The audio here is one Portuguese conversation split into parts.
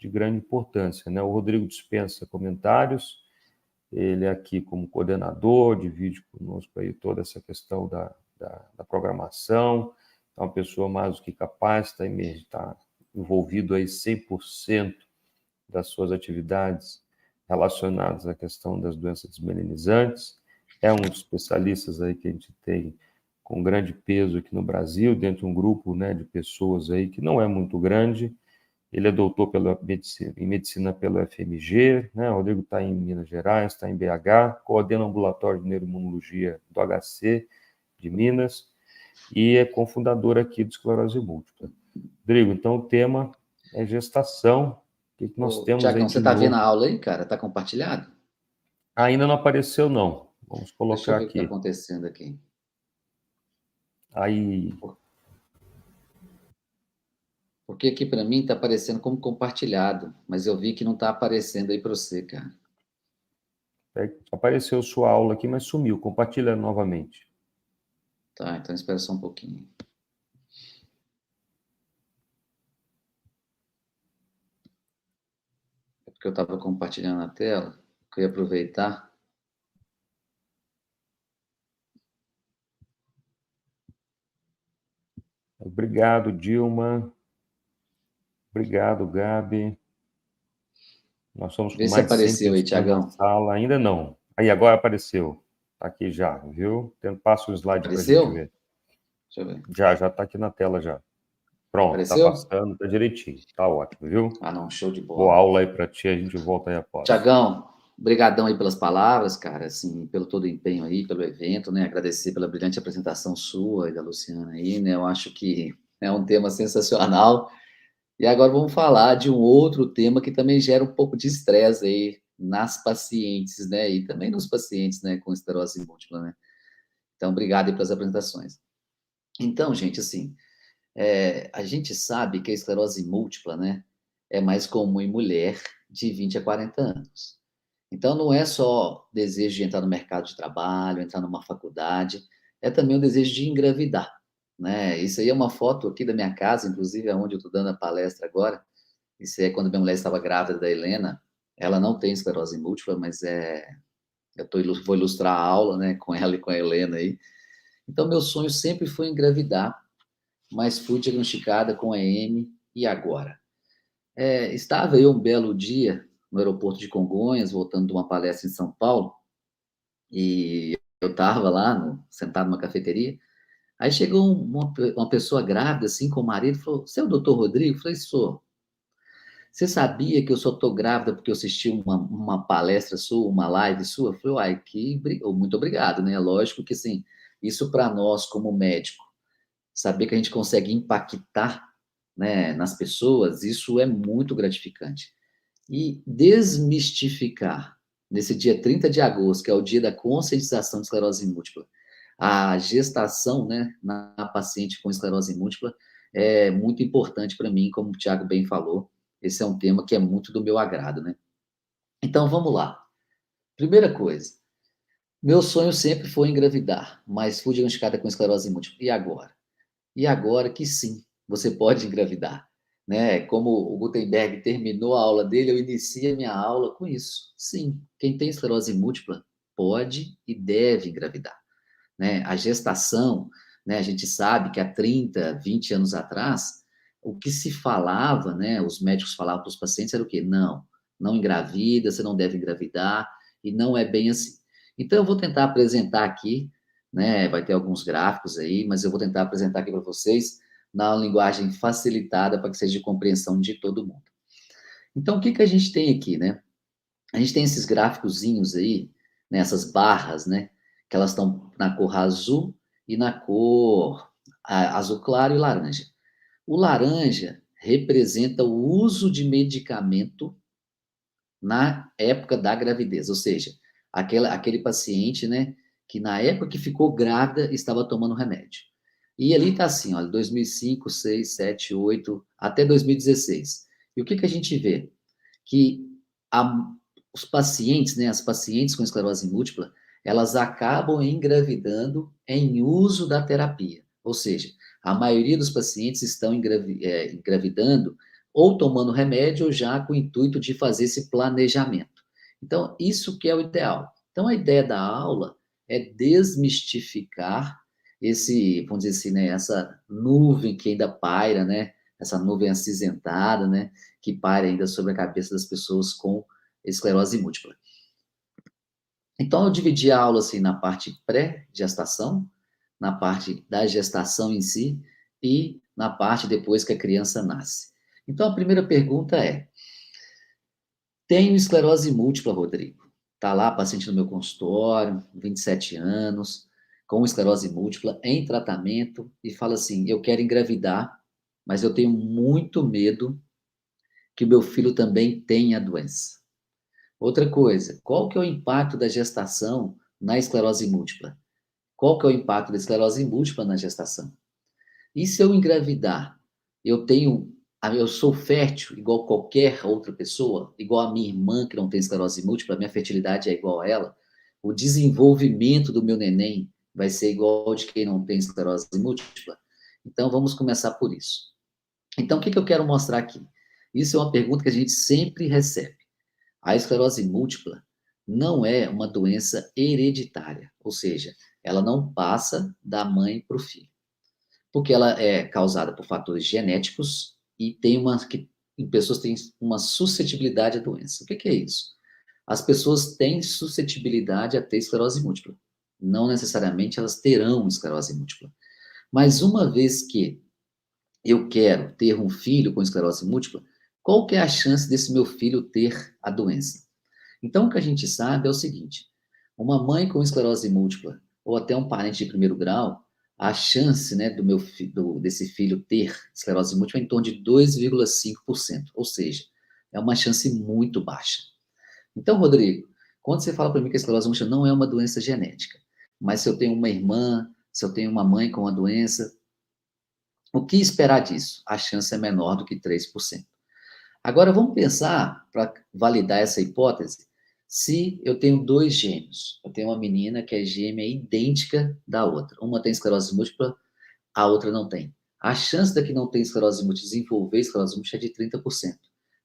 de grande importância, né? O Rodrigo dispensa comentários, ele aqui como coordenador divide conosco aí toda essa questão da programação, é uma pessoa mais do que capaz, está envolvido aí 100% das suas atividades relacionadas à questão das doenças desmelinizantes, é um dos especialistas aí que a gente tem com grande peso aqui no Brasil, dentro de um grupo, né, de pessoas aí que não é muito grande. Ele é doutor em medicina pelo FMG, né? O Rodrigo está em Minas Gerais, está em BH, coordena o ambulatório de neuroimunologia do HC de Minas e é cofundador aqui do Esclerose Múltipla. Rodrigo, então o tema é gestação. O que nós temos Tiagão, aí você de está novo? vendo a aula aí, cara? Está compartilhado? Ainda não apareceu, não. Vamos Deixa eu colocar ver o que está aqui. acontecendo aqui. Aí, Porque aqui para mim está aparecendo como compartilhado, mas eu vi que não está aparecendo aí para você, cara. apareceu sua aula aqui, mas sumiu. Compartilha novamente. Tá, então espera só um pouquinho. É porque eu estava compartilhando a tela, que eu ia aproveitar. Obrigado, Dilma. Obrigado, Gabi. Nós somos com Vê se mais de 100 apareceu aí, pessoas na Tiagão. sala. Ainda não. Aí, agora apareceu. Está aqui já, viu? Passa o slide para a gente Apareceu? ver. Deixa eu ver. Já está aqui na tela já. Pronto, está Apareceu? passando, está direitinho. Está ótimo, viu? Ah, não, show de Boa bola. aula aí para ti, a gente volta aí após. Tiagão, brigadão aí pelas palavras, cara, assim, pelo todo o empenho aí, pelo evento, né? Agradecer pela brilhante apresentação sua e da Luciana aí, né? Eu acho que é um tema sensacional. E agora vamos falar de um outro tema que também gera um pouco de estresse aí nas pacientes, né? E também nos pacientes, né, com esclerose múltipla, né? Então, obrigado aí pelas apresentações. Então, gente, assim, a gente sabe que a esclerose múltipla, né, é mais comum em mulher de 20 a 40 anos. Então, não é só desejo de entrar no mercado de trabalho, entrar numa faculdade, é também o desejo de engravidar, né? Isso aí é uma foto aqui da minha casa, inclusive, é onde eu estou dando a palestra agora. Isso é quando minha mulher estava grávida da Helena. Ela não tem esclerose múltipla, mas vou ilustrar a aula, né, com ela e com a Helena aí. Então, meu sonho sempre foi engravidar, mas fui diagnosticada com EM e agora? Estava eu um belo dia no aeroporto de Congonhas, voltando de uma palestra em São Paulo, e eu estava lá, sentado numa cafeteria. Aí chegou uma pessoa grávida, assim, com o marido, e falou: Você é o doutor Rodrigo? Eu falei: Sou. Você sabia que eu só estou grávida porque eu assisti uma palestra sua, uma live sua? Eu falei: Uai, muito obrigado, né? Lógico que, sim, isso para nós, como médico, saber que a gente consegue impactar, né, nas pessoas, isso é muito gratificante. E desmistificar, nesse dia 30 de agosto, que é o dia da conscientização de esclerose múltipla, a gestação, né, na paciente com esclerose múltipla, é muito importante para mim, como o Tiago bem falou. Esse é um tema que é muito do meu agrado, né? Então, vamos lá. Primeira coisa, meu sonho sempre foi engravidar, mas fui diagnosticada com esclerose múltipla. E agora? E agora que sim, você pode engravidar. Né? Como o Gutenberg terminou a aula dele, eu inicio a minha aula com isso. Sim, quem tem esclerose múltipla pode e deve engravidar. Né? A gestação, né, a gente sabe que há 30, 20 anos atrás, o que se falava, né, os médicos falavam para os pacientes era o quê? Não, não engravida, você não deve engravidar, e não é bem assim. Então, eu vou tentar apresentar aqui, né, vai ter alguns gráficos aí, mas eu vou tentar apresentar aqui para vocês na linguagem facilitada para que seja de compreensão de todo mundo. Então, o que a gente tem aqui, né? A gente tem esses gráficozinhos aí, né, essas barras, né, que elas estão na cor azul e na cor azul claro e laranja. O laranja representa o uso de medicamento na época da gravidez, ou seja, aquele paciente, né, que na época que ficou grávida estava tomando remédio. E ali está assim, olha, 2005, 6, 7, 8, até 2016. E o que a gente vê? Que a, os pacientes, né, as pacientes com esclerose múltipla, elas acabam engravidando em uso da terapia. Ou seja, a maioria dos pacientes estão engravidando ou tomando remédio, ou já com o intuito de fazer esse planejamento. Então, isso que é o ideal. Então, a ideia da aula é desmistificar esse, vamos dizer assim, né, essa nuvem que ainda paira, né, essa nuvem acinzentada, né, que paira ainda sobre a cabeça das pessoas com esclerose múltipla. Então, eu dividi a aula assim, na parte pré-gestação, na parte da gestação em si e na parte depois que a criança nasce. Então, a primeira pergunta é: tenho esclerose múltipla, Rodrigo. Está lá, paciente no meu consultório, 27 anos, com esclerose múltipla, em tratamento, e fala assim: eu quero engravidar, mas eu tenho muito medo que o meu filho também tenha a doença. Outra coisa, qual que é o impacto da gestação na esclerose múltipla? Qual que é o impacto da esclerose múltipla na gestação? E se eu engravidar, eu sou fértil igual qualquer outra pessoa, igual a minha irmã que não tem esclerose múltipla, a minha fertilidade é igual a ela, o desenvolvimento do meu neném vai ser igual ao de quem não tem esclerose múltipla? Então vamos começar por isso. Então o que eu quero mostrar aqui? Isso é uma pergunta que a gente sempre recebe. A esclerose múltipla não é uma doença hereditária, ou seja, ela não passa da mãe para o filho, porque ela é causada por fatores genéticos e em pessoas têm uma suscetibilidade à doença. O que é isso? As pessoas têm suscetibilidade a ter esclerose múltipla. Não necessariamente elas terão esclerose múltipla. Mas uma vez que eu quero ter um filho com esclerose múltipla, qual que é a chance desse meu filho ter a doença? Então, o que a gente sabe é o seguinte: uma mãe com esclerose múltipla, ou até um parente de primeiro grau, a chance, né, desse filho ter esclerose múltipla é em torno de 2,5%, ou seja, é uma chance muito baixa. Então, Rodrigo, quando você fala para mim que a esclerose múltipla não é uma doença genética, mas se eu tenho uma irmã, se eu tenho uma mãe com a doença, o que esperar disso? A chance é menor do que 3%. Agora vamos pensar, para validar essa hipótese, se eu tenho dois gêmeos. Eu tenho uma menina que é gêmea idêntica da outra. Uma tem esclerose múltipla, a outra não tem. A chance da que não tem esclerose múltipla desenvolver esclerose múltipla é de 30%.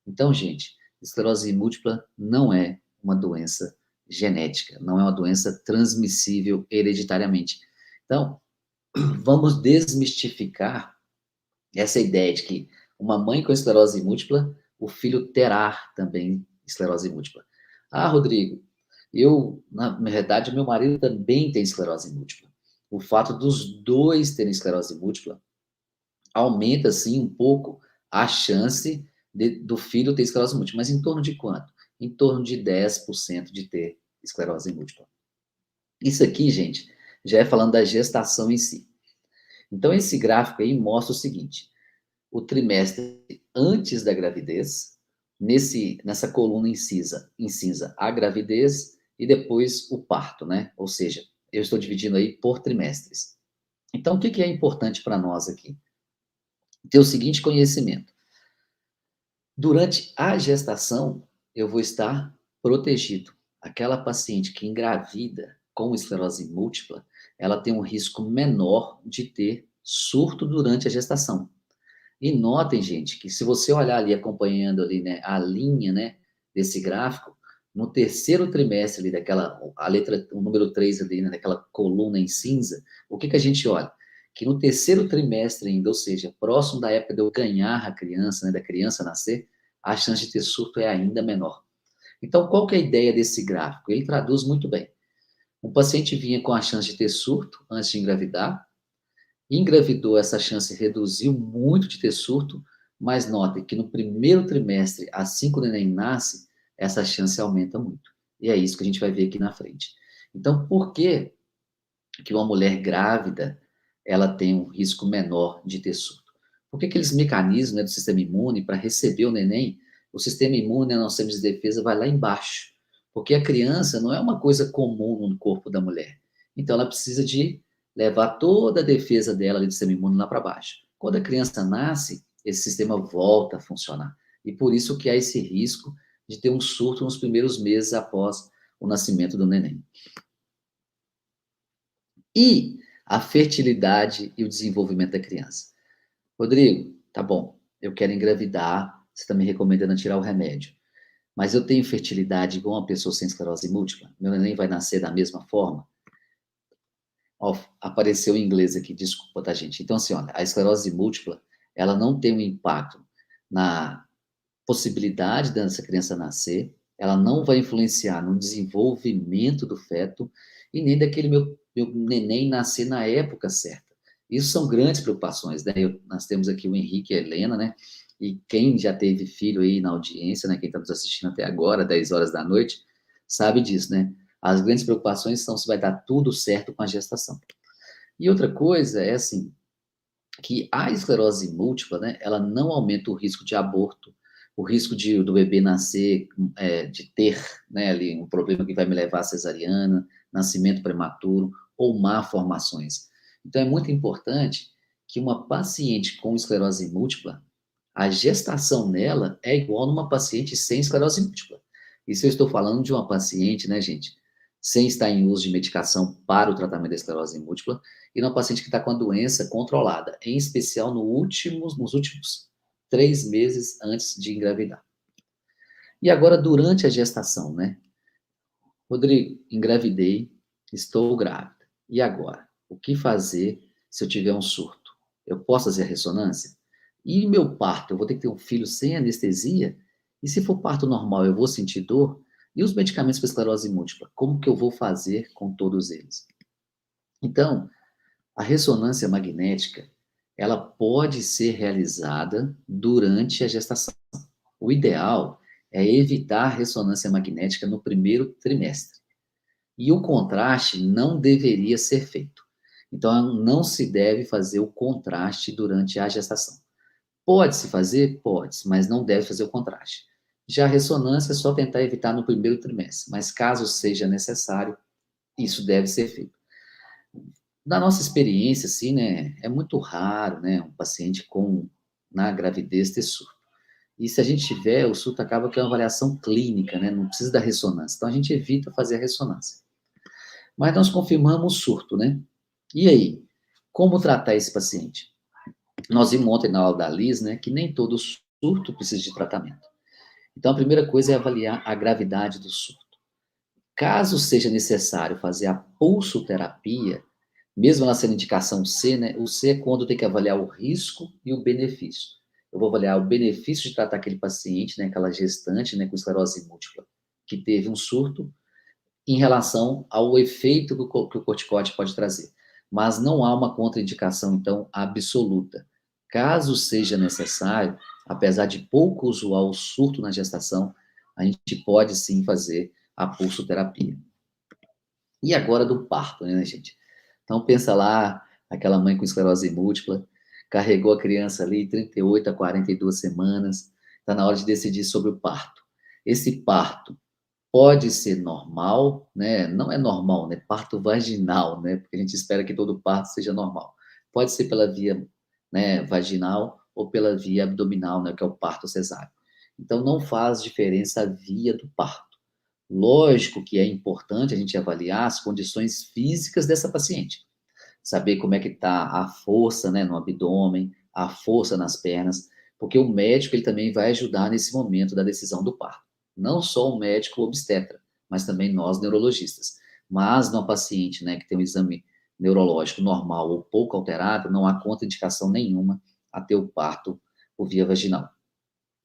Então, gente, esclerose múltipla não é uma doença genética, não é uma doença transmissível hereditariamente. Então, vamos desmistificar essa ideia de que uma mãe com esclerose múltipla, o filho terá também esclerose múltipla. Ah, Rodrigo, na verdade, meu marido também tem esclerose múltipla. O fato dos dois terem esclerose múltipla aumenta, sim, um pouco a chance do filho ter esclerose múltipla. Mas em torno de quanto? Em torno de 10% de ter esclerose múltipla. Isso aqui, gente, já é falando da gestação em si. Então, esse gráfico aí mostra o seguinte: o trimestre antes da gravidez, nessa coluna em cinza, a gravidez e depois o parto, né? Ou seja, eu estou dividindo aí por trimestres. Então, o que é importante para nós aqui? Ter o seguinte conhecimento: durante a gestação, eu vou estar protegido. Aquela paciente que engravida com esclerose múltipla, ela tem um risco menor de ter surto durante a gestação. E notem, gente, que se você olhar ali, acompanhando ali, né, a linha, né, desse gráfico, no terceiro trimestre ali o número 3 ali, né, daquela coluna em cinza, o que a gente olha? Que no terceiro trimestre ainda, ou seja, próximo da época de eu ganhar a criança, né, da criança nascer, a chance de ter surto é ainda menor. Então, qual que é a ideia desse gráfico? Ele traduz muito bem. O paciente vinha com a chance de ter surto antes de engravidar, engravidou, essa chance reduziu muito de ter surto, mas notem que no primeiro trimestre, assim que o neném nasce, essa chance aumenta muito. E é isso que a gente vai ver aqui na frente. Então, por que que uma mulher grávida ela tem um risco menor de ter surto? Porque aqueles mecanismos, né, do sistema imune para receber o neném, o sistema imune, a nosso sistema de defesa, vai lá embaixo. Porque a criança não é uma coisa comum no corpo da mulher. Então, ela precisa de levar toda a defesa dela, do sistema imune, lá para baixo. Quando a criança nasce, esse sistema volta a funcionar. E por isso que há esse risco de ter um surto nos primeiros meses após o nascimento do neném. E a fertilidade e o desenvolvimento da criança. Rodrigo, tá bom, eu quero engravidar, você está me recomendando tirar o remédio, mas eu tenho fertilidade igual uma pessoa sem esclerose múltipla? Meu neném vai nascer da mesma forma? Ó, apareceu em inglês aqui, desculpa, tá, gente? Então, assim, olha, a esclerose múltipla, ela não tem um impacto na possibilidade dessa criança nascer, ela não vai influenciar no desenvolvimento do feto e nem daquele meu neném nascer na época certa. Isso são grandes preocupações, né? Nós temos aqui o Henrique e a Helena, né? E quem já teve filho aí na audiência, né? Quem está nos assistindo até agora, 10 horas da noite, sabe disso, né? As grandes preocupações são se vai dar tudo certo com a gestação. E outra coisa é assim, que a esclerose múltipla, né, ela não aumenta o risco de aborto, o risco do bebê nascer, de ter, né, ali um problema que vai me levar à cesariana, nascimento prematuro ou malformações. Então, é muito importante que uma paciente com esclerose múltipla, a gestação nela é igual numa paciente sem esclerose múltipla. Isso eu estou falando de uma paciente, né, gente, sem estar em uso de medicação para o tratamento da esclerose múltipla, e numa paciente que está com a doença controlada, em especial nos últimos 3 meses antes de engravidar. E agora, durante a gestação, né? Rodrigo, engravidei, estou grávida. E agora? O que fazer se eu tiver um surto? Eu posso fazer a ressonância? E meu parto? Eu vou ter que ter um filho sem anestesia? E se for parto normal, eu vou sentir dor? E os medicamentos para esclerose múltipla? Como que eu vou fazer com todos eles? Então, a ressonância magnética, ela pode ser realizada durante a gestação. O ideal é evitar a ressonância magnética no primeiro trimestre. E o contraste não deveria ser feito. Então, não se deve fazer o contraste durante a gestação. Pode-se fazer? Pode, mas não deve fazer o contraste. Já a ressonância é só tentar evitar no primeiro trimestre, mas caso seja necessário, isso deve ser feito. Na nossa experiência, assim, né, é muito raro, né, um paciente na gravidez ter surto. E se a gente tiver, o surto acaba que é uma avaliação clínica, né, não precisa da ressonância. Então, a gente evita fazer a ressonância. Mas nós confirmamos o surto, né? E aí? Como tratar esse paciente? Nós vimos ontem na aula da Liz, né, que nem todo surto precisa de tratamento. Então, a primeira coisa é avaliar a gravidade do surto. Caso seja necessário fazer a pulsoterapia, mesmo ela sendo indicação C, né? O C é quando tem que avaliar o risco e o benefício. Eu vou avaliar o benefício de tratar aquele paciente, né, aquela gestante, né, com esclerose múltipla, que teve um surto, em relação ao efeito que o corticóide pode trazer. Mas não há uma contraindicação, então, absoluta. Caso seja necessário, apesar de pouco usual o surto na gestação, a gente pode sim fazer a pulsoterapia. E agora do parto, né, gente? Então, pensa lá, aquela mãe com esclerose múltipla, carregou a criança ali 38 a 42 semanas, está na hora de decidir sobre o parto. Esse parto pode ser normal, né? Não é normal, né? Parto vaginal, né? Porque a gente espera que todo parto seja normal. Pode ser pela via, né, vaginal ou pela via abdominal, né, que é o parto cesáreo. Então, não faz diferença a via do parto. Lógico que é importante a gente avaliar as condições físicas dessa paciente. Saber como é que está a força, né, no abdômen, a força nas pernas, porque o médico ele também vai ajudar nesse momento da decisão do parto. Não só o médico obstetra, mas também nós neurologistas. Mas numa paciente, né, que tem um exame neurológico normal ou pouco alterado, não há contraindicação nenhuma a ter o parto por via vaginal.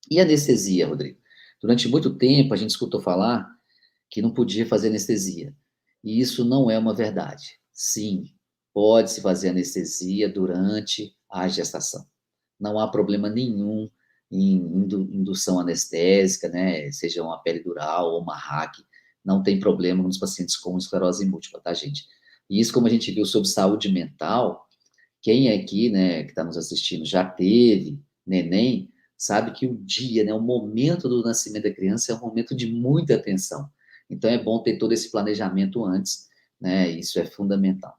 E anestesia, Rodrigo? Durante muito tempo a gente escutou falar que não podia fazer anestesia. E isso não é uma verdade. Sim, pode-se fazer anestesia durante a gestação. Não há problema nenhum em indução anestésica, né? Seja uma peridural ou uma RAC, não tem problema nos pacientes com esclerose múltipla, tá, gente? E isso, como a gente viu sobre saúde mental, quem aqui, né, que está nos assistindo, já teve neném, sabe que o dia, né, o momento do nascimento da criança é um momento de muita atenção. Então é bom ter todo esse planejamento antes, né? Isso é fundamental.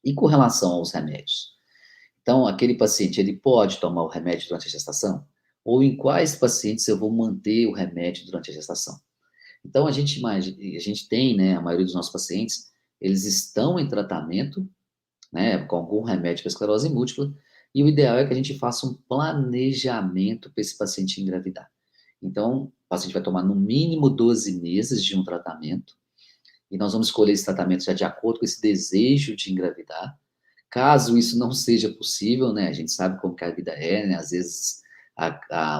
E com relação aos remédios? Então, aquele paciente, ele pode tomar o remédio durante a gestação? Ou em quais pacientes eu vou manter o remédio durante a gestação? Então, a gente tem, né, a maioria dos nossos pacientes, eles estão em tratamento, né, com algum remédio para esclerose múltipla, E o ideal é que a gente faça um planejamento para esse paciente engravidar. Então, o paciente vai tomar no mínimo 12 meses de um tratamento, e nós vamos escolher esse tratamento já de acordo com esse desejo de engravidar. Caso isso não seja possível, né, a gente sabe como que a vida é, né, às vezes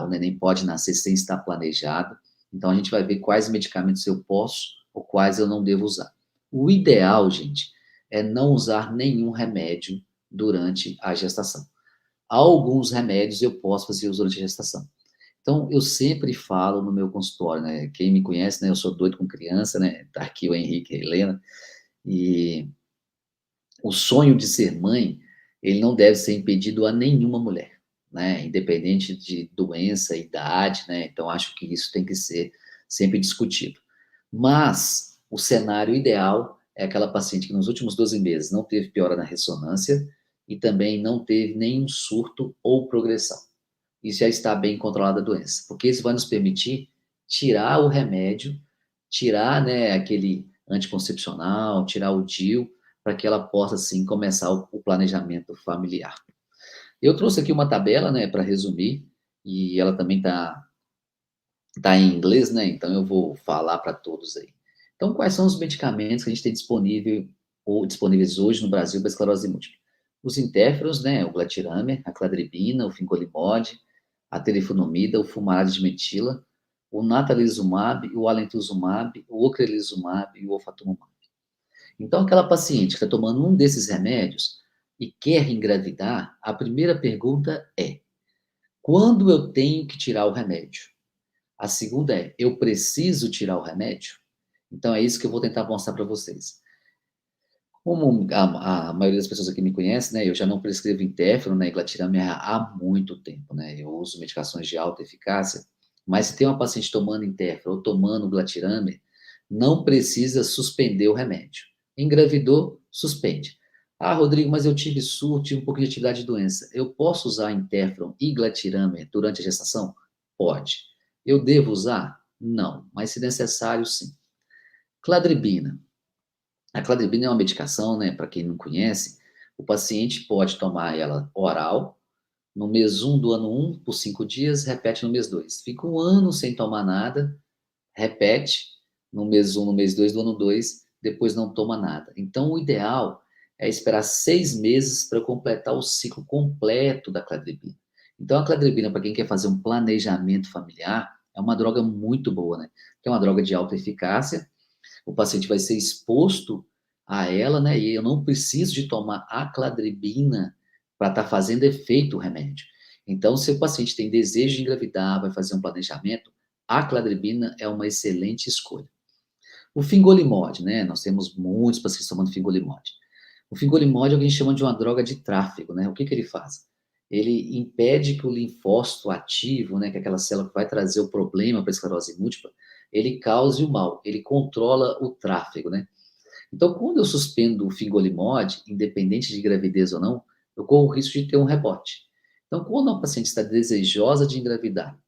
o neném pode nascer sem estar planejado, então a gente vai ver quais medicamentos eu posso ou quais eu não devo usar. O ideal, gente, é não usar nenhum remédio durante a gestação. Alguns remédios eu posso fazer uso durante a gestação. Então, eu sempre falo no meu consultório, né? Quem me conhece, né? Eu sou doido com criança, né? Tá aqui o Henrique e a Helena. E o sonho de ser mãe, ele não deve ser impedido a nenhuma mulher, né? Independente de doença, idade, né? Então, acho que isso tem que ser sempre discutido. Mas o cenário ideal é aquela paciente que nos últimos 12 meses não teve piora na ressonância e também não teve nenhum surto ou progressão. Isso já está bem controlada a doença, porque isso vai nos permitir tirar o remédio, tirar, né, aquele anticoncepcional, tirar o DIU, para que ela possa, sim, começar o planejamento familiar. Eu trouxe aqui uma tabela, né, para resumir, e ela também tá em inglês, né, então eu vou falar para todos aí. Então, quais são os medicamentos que a gente tem disponível ou disponíveis hoje no Brasil para esclerose múltipla? Os interferons, né, o glatiramer, a cladribina, o fingolimod, a teriflunomida, o fumarate de metila, o natalizumab, o alentuzumab, o ocrelizumab e o ofatumumab. Então, aquela paciente que está tomando um desses remédios e quer engravidar, a primeira pergunta é: quando eu tenho que tirar o remédio? A segunda é: eu preciso tirar o remédio? Então, é isso que eu vou tentar mostrar para vocês. Como a maioria das pessoas aqui me conhece, né, eu já não prescrevo interferon, né, e glatiramer há muito tempo, né, eu uso medicações de alta eficácia, mas se tem uma paciente tomando interferon ou tomando glatiramer, não precisa suspender o remédio. Engravidou, suspende. Ah, Rodrigo, mas eu tive surto, tive um pouco de atividade de doença. Eu posso usar interferon e glatiramer durante a gestação? Pode. Eu devo usar? Não, mas se necessário, sim. Cladribina. A cladribina é uma medicação, né, para quem não conhece, o paciente pode tomar ela oral, no mês 1 do ano 1, por 5 dias, repete no mês 2. Fica um ano sem tomar nada, repete no mês 1, no mês 2 do ano 2, depois não toma nada. Então, o ideal é esperar 6 meses para completar o ciclo completo da cladribina. Então, a cladribina, para quem quer fazer um planejamento familiar, é uma droga muito boa, né? Que é uma droga de alta eficácia, o paciente vai ser exposto a ela, né? E eu não preciso de tomar a cladribina para estar fazendo efeito o remédio. Então, se o paciente tem desejo de engravidar, vai fazer um planejamento, a cladribina é uma excelente escolha. O fingolimod, né? Nós temos muitos pacientes tomando fingolimod. O fingolimod é o que a gente chama de uma droga de tráfego, né? O que ele faz? Ele impede que o linfócito ativo, né, que é aquela célula que vai trazer o problema para a esclerose múltipla, ele cause o mal, ele controla o tráfego, né? Então, quando eu suspendo o fingolimod, independente de gravidez ou não, eu corro o risco de ter um rebote. Então, quando uma paciente está desejosa de engravidar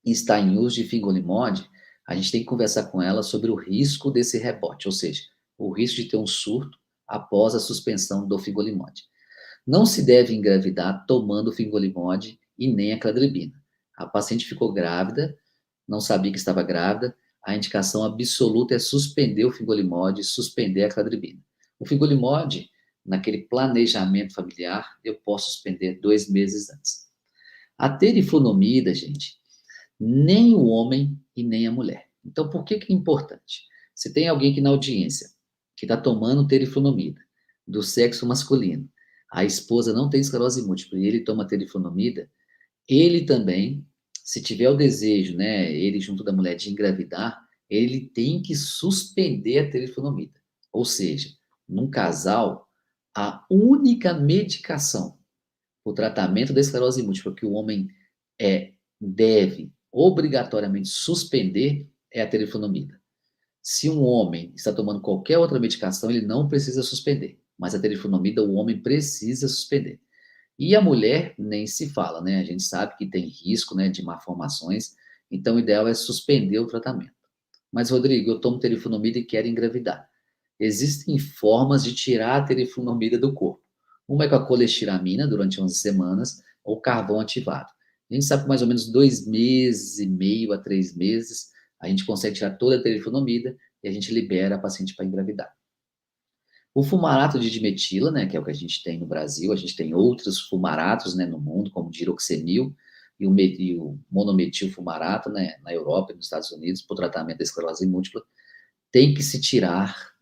e está em uso de fingolimod, a gente tem que conversar com ela sobre o risco desse rebote, ou seja, o risco de ter um surto após a suspensão do fingolimod. Não se deve engravidar tomando fingolimod e nem a cladribina. A paciente ficou grávida, não sabia que estava grávida, a indicação absoluta é suspender o fingolimod e suspender a cladribina. O fingolimod, naquele planejamento familiar, eu posso suspender 2 meses antes. A teriflunomida, gente, nem o homem e nem a mulher. Então, por que é importante? Se tem alguém aqui na audiência que está tomando teriflunomida do sexo masculino, a esposa não tem esclerose múltipla e ele toma teriflunomida, ele também, se tiver o desejo, né, ele junto da mulher de engravidar, ele tem que suspender a teriflunomida. Ou seja, num casal, a única medicação o tratamento da esclerose múltipla que o homem deve obrigatoriamente suspender é a teriflunomida. Se um homem está tomando qualquer outra medicação, ele não precisa suspender, mas a teriflunomida o homem precisa suspender. E a mulher nem se fala, né? A gente sabe que tem risco, né, de malformações, então o ideal é suspender o tratamento. Mas, Rodrigo, eu tomo teriflunomida e quero engravidar. Existem formas de tirar a teriflunomida do corpo. Uma é com a colestiramina, durante 11 semanas, ou carvão ativado. A gente sabe que mais ou menos 2 meses e meio a 3 meses, a gente consegue tirar toda a terifonomida e a gente libera a paciente para engravidar. O fumarato de dimetila, né, que é o que a gente tem no Brasil, a gente tem outros fumaratos, né, no mundo, como o diroxenil e o monometilfumarato, né, na Europa e nos Estados Unidos, para o tratamento da esclerose múltipla, tem que se tirar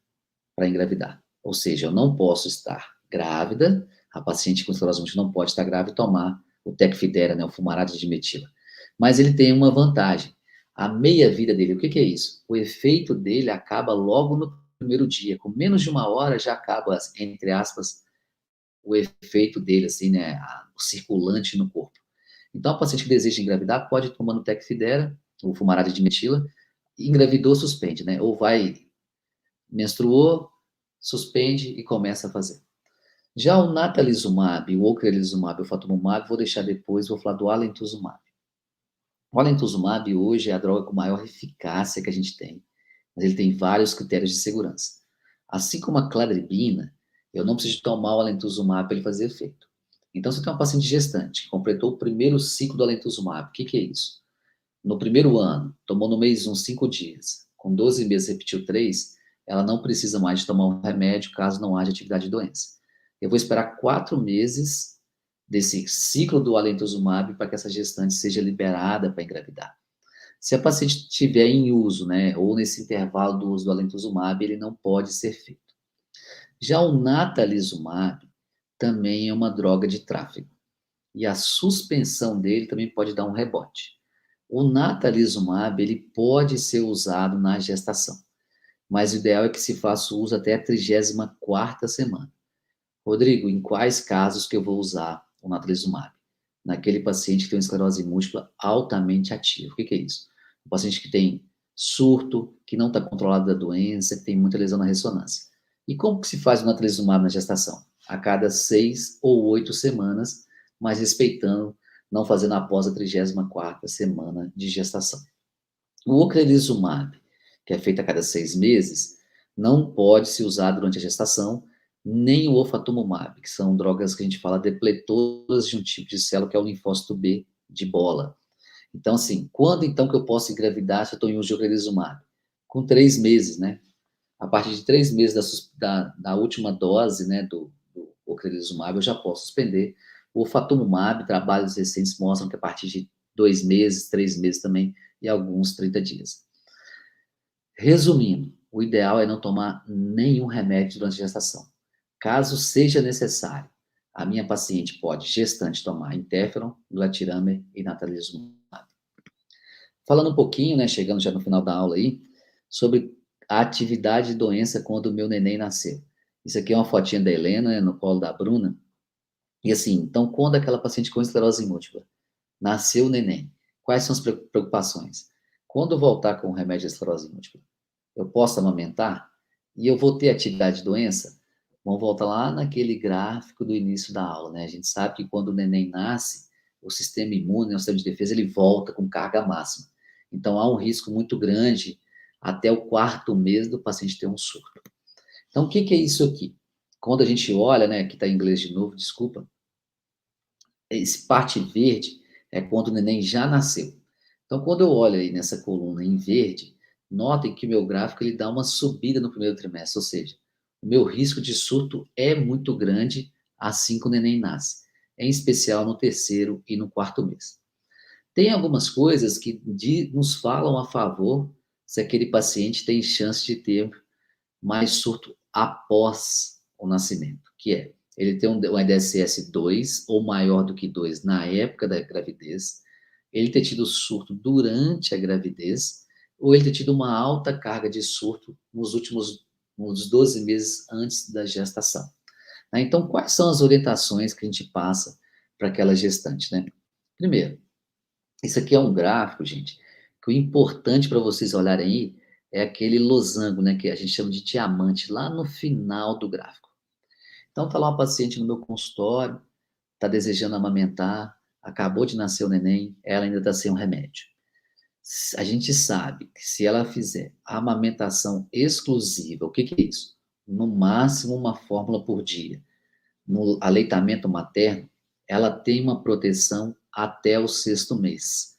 para engravidar. Ou seja, eu não posso estar grávida, a paciente com esclerose múltipla não pode estar grávida e tomar o Tecfidera, né, o fumarato de dimetila. Mas ele tem uma vantagem. A meia-vida dele, o que, que é isso? O efeito dele acaba logo no primeiro dia. Com menos de 1 hora já acaba, entre aspas, o efeito dele, assim, né, o circulante no corpo. Então, a paciente que deseja engravidar pode ir tomando Tecfidera, o fumarato de dimetila, engravidou, suspende, né? Ou vai, menstruou, suspende e começa a fazer. Já o natalizumab, o ocrelizumab, o fatumumab, vou deixar depois, vou falar do alemtuzumab. O alemtuzumab hoje é a droga com maior eficácia que a gente tem, mas ele tem vários critérios de segurança. Assim como a cladribina, eu não preciso tomar o alemtuzumab para ele fazer efeito. Então, se tem uma paciente gestante que completou o primeiro ciclo do alemtuzumab, o que, que é isso? No primeiro ano, tomou no mês 1 5 dias, com 12 meses repetiu 3, ela não precisa mais de tomar um remédio caso não haja atividade de doença. Eu vou esperar 4 meses desse ciclo do alemtuzumab para que essa gestante seja liberada para engravidar. Se a paciente estiver em uso, né, ou nesse intervalo do uso do alemtuzumab, ele não pode ser feito. Já o natalizumab também é uma droga de tráfego. E a suspensão dele também pode dar um rebote. O natalizumab, ele pode ser usado na gestação, mas o ideal é que se faça o uso até a 34ª semana. Rodrigo, em quais casos que eu vou usar o natalizumab? Naquele paciente que tem uma esclerose múltipla altamente ativa. O que, que é isso? Um paciente que tem surto, que não está controlado da doença, que tem muita lesão na ressonância. E como que se faz o natalizumab na gestação? A cada 6 ou 8 semanas, mas respeitando, não fazendo após a 34ª semana de gestação. O ocrelizumab, que é feito a cada 6 meses, não pode se usar durante a gestação, nem o ofatumumab, que são drogas que a gente fala depletoras de um tipo de célula que é o linfócito B de bola. Então, assim, quando então que eu posso engravidar se eu estou em uso de ocrelizumab? Com 3 meses, né? A partir de 3 meses da última dose, né, do ocrelizumab, eu já posso suspender. O ofatumumab, trabalhos recentes mostram que a partir de 2 meses, 3 meses também, e alguns 30 dias. Resumindo, o ideal é não tomar nenhum remédio durante a gestação. Caso seja necessário, a minha paciente pode, gestante, tomar interferon, glatiramer e natalizumab. Falando um pouquinho, né, chegando já no final da aula aí, sobre a atividade de doença quando o meu neném nasceu. Isso aqui é uma fotinha da Helena, né, no colo da Bruna. E assim, então, quando aquela paciente com esclerose múltipla nasceu o neném, quais são as preocupações? Quando voltar com o remédio de esclerose múltipla, eu posso amamentar? E eu vou ter atividade de doença? Vamos voltar lá naquele gráfico do início da aula, né? A gente sabe que quando o neném nasce, o sistema imune, o sistema de defesa, ele volta com carga máxima. Então, há um risco muito grande até o 4º mês do paciente ter um surto. Então, o que, que é isso aqui? Quando a gente olha, né, aqui está em inglês de novo, desculpa, esse parte verde é quando o neném já nasceu. Então, quando eu olho aí nessa coluna em verde, notem que o meu gráfico ele dá uma subida no primeiro trimestre, ou seja, o meu risco de surto é muito grande assim que o neném nasce, em especial no 3º e no 4º mês. Tem algumas coisas que nos falam a favor se aquele paciente tem chance de ter mais surto após o nascimento, que é ele ter um EDSS 2 ou maior do que 2 na época da gravidez, ele ter tido surto durante a gravidez, ou ele ter tido uma alta carga de surto nos 12 meses antes da gestação. Então, quais são as orientações que a gente passa para aquela gestante, né? Primeiro, isso aqui é um gráfico, gente, que o importante para vocês olharem aí é aquele losango, né, que a gente chama de diamante, lá no final do gráfico. Então, está lá uma paciente no meu consultório, está desejando amamentar, acabou de nascer o neném, ela ainda está sem um remédio. A gente sabe que se ela fizer a amamentação exclusiva, o que, que é isso? No máximo uma fórmula por dia. no aleitamento materno, ela tem uma proteção até o 6º mês.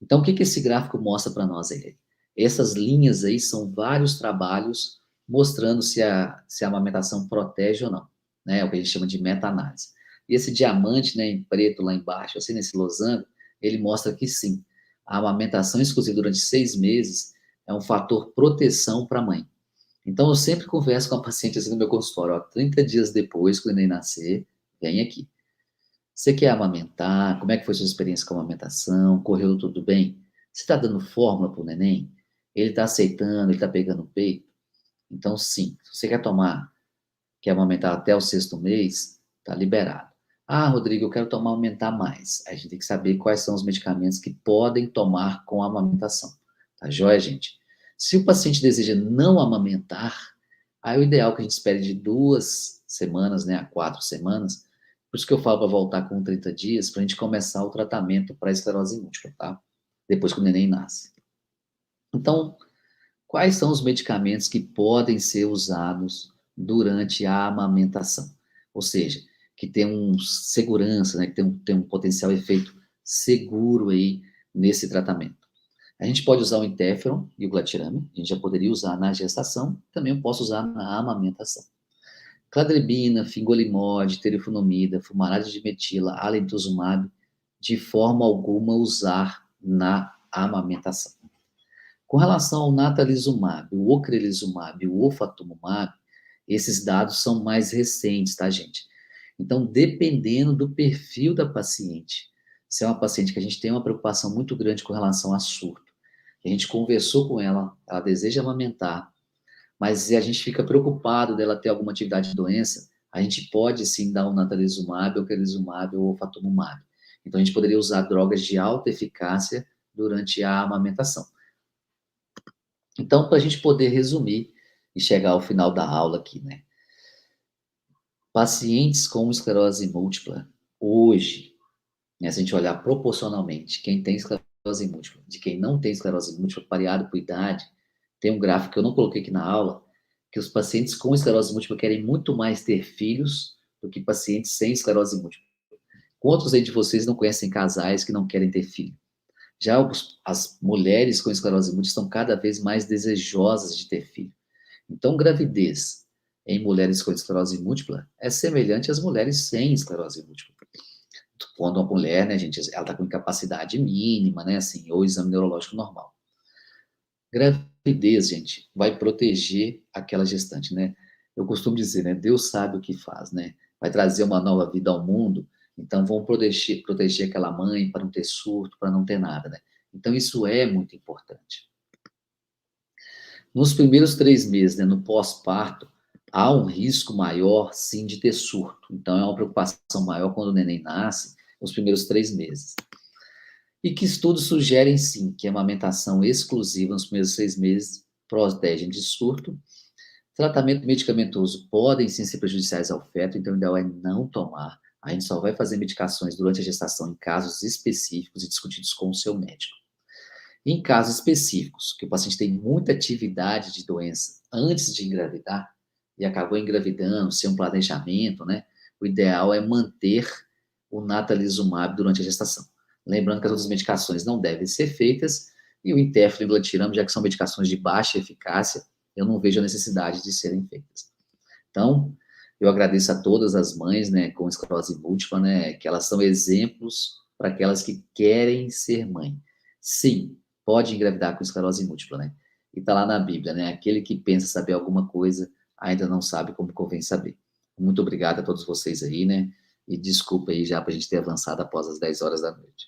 Então, o que esse gráfico mostra para nós aí? Essas linhas aí são vários trabalhos mostrando se a amamentação protege ou não, né? É o que a gente chama de meta-análise. E esse diamante, né, em preto lá embaixo, assim, nesse losango, ele mostra que sim, a amamentação exclusiva durante 6 meses é um fator proteção para a mãe. Então, eu sempre converso com a paciente assim no meu consultório, ó, 30 dias depois que o neném nascer, vem aqui. Você quer amamentar? Como é que foi sua experiência com a amamentação? Correu tudo bem? Você está dando fórmula para o neném? Ele está aceitando? Ele está pegando o peito? Então, sim, se você quer amamentar até o 6º mês, está liberado. Ah, Rodrigo, eu quero aumentar mais. Aí a gente tem que saber quais são os medicamentos que podem tomar com a amamentação. Tá joia, gente? Se o paciente deseja não amamentar, aí o ideal é que a gente espere de 2 semanas, né, a 4 semanas. Por isso que eu falo para voltar com 30 dias, para a gente começar o tratamento para a esclerose múltipla, tá? Depois que o neném nasce. Então, quais são os medicamentos que podem ser usados durante a amamentação? Ou seja, que tem segurança, né, que tem um potencial efeito seguro aí nesse tratamento. A gente pode usar o interferon e o glatirame, a gente já poderia usar na gestação, também eu posso usar na amamentação. Cladribina, fingolimod, terifonomida, fumarate de metila, alemtuzumab, de forma alguma usar na amamentação. Com relação ao natalizumab, o ocrelizumab e o ofatumumab, esses dados são mais recentes, tá, gente? Então, dependendo do perfil da paciente, se é uma paciente que a gente tem uma preocupação muito grande com relação a surto, a gente conversou com ela, ela deseja amamentar, mas se a gente fica preocupado dela ter alguma atividade de doença, a gente pode sim dar o natalizumab, o ocrelizumab ou o ofatumumab. Então, a gente poderia usar drogas de alta eficácia durante a amamentação. Então, para a gente poder resumir e chegar ao final da aula aqui, né? Pacientes com esclerose múltipla, hoje, né, se a gente olhar proporcionalmente, quem tem esclerose múltipla, de quem não tem esclerose múltipla, pareado por idade, tem um gráfico que eu não coloquei aqui na aula, que os pacientes com esclerose múltipla querem muito mais ter filhos do que pacientes sem esclerose múltipla. Quantos aí de vocês não conhecem casais que não querem ter filho? Já as mulheres com esclerose múltipla estão cada vez mais desejosas de ter filho. Então, gravidez em mulheres com esclerose múltipla é semelhante às mulheres sem esclerose múltipla. Quando a mulher, né, gente, ela está com incapacidade mínima, né, assim, ou exame neurológico normal. Gravidez, gente, vai proteger aquela gestante, né? Eu costumo dizer, né, Deus sabe o que faz, né? Vai trazer uma nova vida ao mundo, então vão proteger aquela mãe para não ter surto, para não ter nada, né? Então isso é muito importante. Nos primeiros 3 meses, né, no pós-parto, há um risco maior, sim, de ter surto. Então, é uma preocupação maior quando o neném nasce, nos primeiros 3 meses. E que estudos sugerem, sim, que a amamentação exclusiva nos primeiros 6 meses protegem de surto. Tratamento medicamentoso podem, sim, ser prejudiciais ao feto, então o ideal é não tomar. A gente só vai fazer medicações durante a gestação em casos específicos e discutidos com o seu médico. Em casos específicos, que o paciente tem muita atividade de doença antes de engravidar e acabou engravidando, sem um planejamento, né? O ideal é manter o natalizumab durante a gestação. Lembrando que as outras medicações não devem ser feitas e o interferon e o glatirame, já que são medicações de baixa eficácia, eu não vejo a necessidade de serem feitas. Então, eu agradeço a todas as mães, né, com esclerose múltipla, né, que elas são exemplos para aquelas que querem ser mãe. Sim, pode engravidar com esclerose múltipla, né? E tá lá na Bíblia, né? Aquele que pensa saber alguma coisa ainda não sabe como convém saber. Muito obrigado a todos vocês aí, né? E desculpa aí já para a gente ter avançado após as 10 horas da noite.